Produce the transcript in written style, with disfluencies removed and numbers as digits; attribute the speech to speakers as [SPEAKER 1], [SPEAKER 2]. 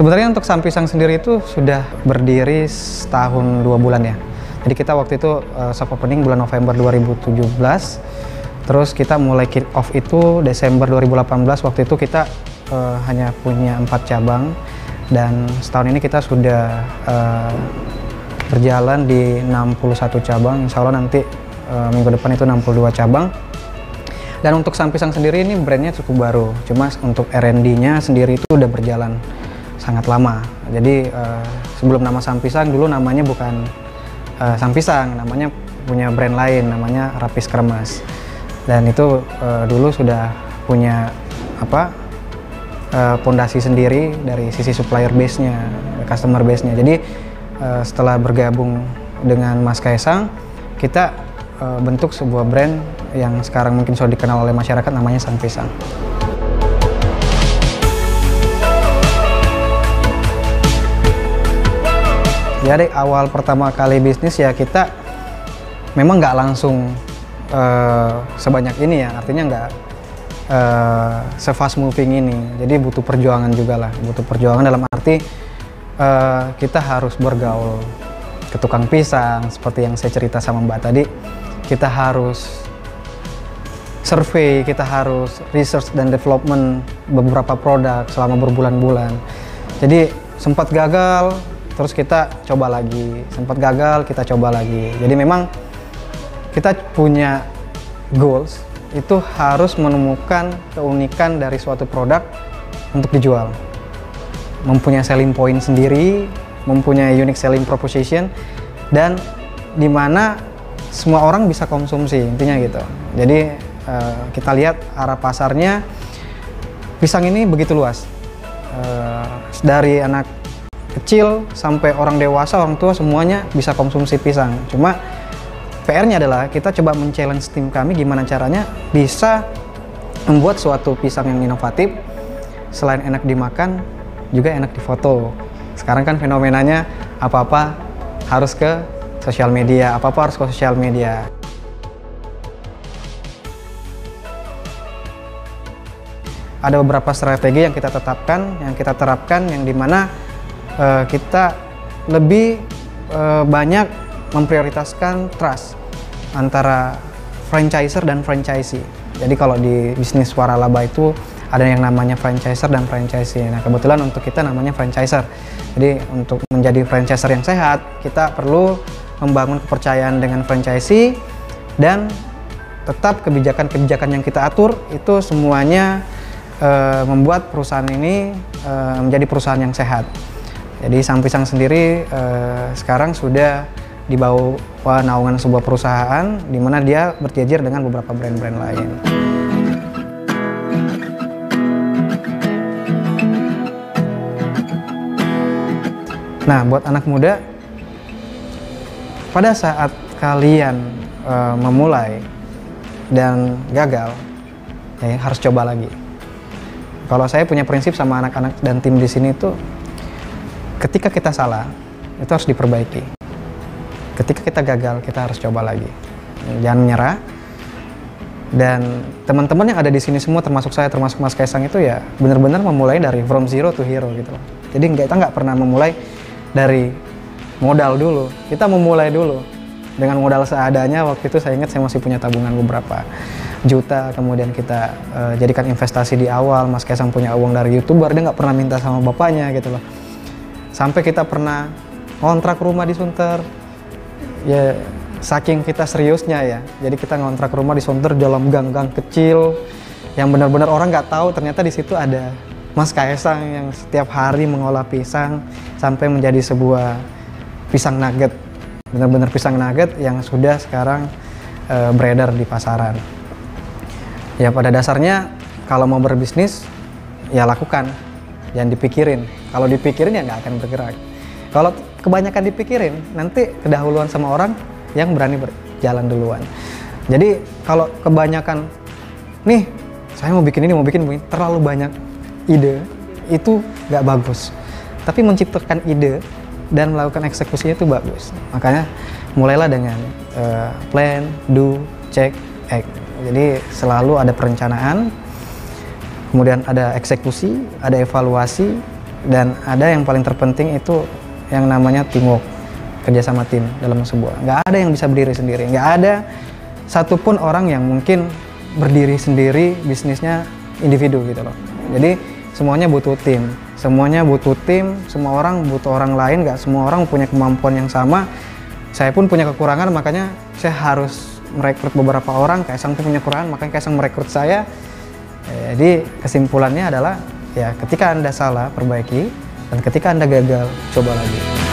[SPEAKER 1] Sebenarnya untuk Sampisang sendiri itu sudah berdiri setahun 2 bulan ya. Jadi kita waktu itu soft opening bulan November 2017. Terus kita mulai kick off itu Desember 2018. Waktu itu kita hanya punya 4 cabang. Dan setahun ini kita sudah berjalan di 61 cabang. Insya Allah nanti minggu depan itu 62 cabang. Dan untuk Sampisang sendiri ini brandnya cukup baru. Cuma untuk R&D-nya sendiri itu udah berjalan sangat lama. Jadi sebelum nama Sampisang dulu namanya bukan Sampisang, namanya punya brand lain, namanya Rapis Kremes. Dan itu dulu sudah punya pondasi sendiri dari sisi supplier base-nya, customer base-nya. Jadi setelah bergabung dengan Mas Kaisang, kita bentuk sebuah brand yang sekarang mungkin sudah dikenal oleh masyarakat, namanya Sampisang. Jadi awal pertama kali bisnis ya kita memang nggak langsung sebanyak ini ya, artinya nggak se-fast moving ini. Jadi butuh perjuangan juga lah, butuh perjuangan dalam arti kita harus bergaul ke tukang pisang seperti yang saya cerita sama Mbak tadi. Kita harus survei, kita harus research dan development beberapa produk selama berbulan-bulan. Jadi sempat gagal, terus kita coba lagi, sempat gagal, kita coba lagi. Jadi memang kita punya goals, itu harus menemukan keunikan dari suatu produk untuk dijual. Mempunyai selling point sendiri, mempunyai unique selling proposition, dan dimana semua orang bisa konsumsi, intinya gitu. Jadi kita lihat arah pasarnya, pisang ini begitu luas. Dari anak kecil sampai orang dewasa, orang tua semuanya bisa konsumsi pisang. Cuma PR-nya adalah kita coba men-challenge tim kami gimana caranya bisa membuat suatu pisang yang inovatif, selain enak dimakan juga enak difoto. Sekarang kan fenomenanya apa-apa harus ke sosial media, apa-apa harus ke sosial media. Ada beberapa strategi yang kita tetapkan, yang kita terapkan, yang dimana kita lebih banyak memprioritaskan trust antara franchiser dan franchisee. Jadi kalau di bisnis waralaba itu ada yang namanya franchiser dan franchisee. Nah kebetulan untuk kita namanya franchiser. Jadi untuk menjadi franchiser yang sehat, kita perlu membangun kepercayaan dengan franchisee, dan tetap kebijakan-kebijakan yang kita atur itu semuanya membuat perusahaan ini menjadi perusahaan yang sehat. Jadi Sampisang sendiri sekarang sudah di bawah naungan sebuah perusahaan di mana dia berjejer dengan beberapa brand-brand lain. Nah, buat anak muda, pada saat kalian memulai dan gagal, ya harus coba lagi. Kalau saya punya prinsip sama anak-anak dan tim di sini tuh, ketika kita salah, itu harus diperbaiki. Ketika kita gagal, kita harus coba lagi. Jangan menyerah. Dan teman-teman yang ada di sini semua, termasuk saya, termasuk Mas Kaisang itu ya benar-benar memulai dari from zero to hero gitu loh. Jadi kita nggak pernah memulai dari modal dulu. Kita memulai dulu dengan modal seadanya. Waktu itu saya ingat saya masih punya tabungan beberapa juta. Kemudian kita jadikan investasi di awal. Mas Kaisang punya uang dari YouTuber, dia nggak pernah minta sama bapaknya gitu loh. Sampai kita pernah ngontrak rumah di Sunter, ya saking kita seriusnya ya. Jadi kita ngontrak rumah di Sunter dalam gang-gang kecil yang benar-benar orang nggak tahu ternyata di situ ada Mas Kaisang yang setiap hari mengolah pisang sampai menjadi sebuah pisang nugget. Benar-benar pisang nugget yang sudah sekarang beredar di pasaran. Ya pada dasarnya kalau mau berbisnis ya lakukan. Jangan dipikirin. Kalau dipikirin ya nggak akan bergerak. Kalau kebanyakan dipikirin, nanti kedahuluan sama orang yang berani berjalan duluan. Jadi kalau kebanyakan, nih saya mau bikin ini, terlalu banyak ide, itu nggak bagus. Tapi menciptakan ide dan melakukan eksekusinya itu bagus. Makanya mulailah dengan plan, do, check, act. Jadi selalu ada perencanaan, kemudian ada eksekusi, ada evaluasi, Dan ada yang paling terpenting itu yang namanya teamwork, kerjasama tim dalam sebuah. Nggak ada yang bisa berdiri sendiri, nggak ada satupun orang yang mungkin berdiri sendiri bisnisnya individu gitu loh. Jadi semuanya butuh tim, semua orang butuh orang lain, nggak semua orang punya kemampuan yang sama. Saya pun punya kekurangan, makanya saya harus merekrut beberapa orang. Kaisang pun punya kekurangan, makanya Kaisang merekrut saya. Jadi kesimpulannya adalah ya ketika Anda salah, perbaiki, dan ketika Anda gagal, coba lagi.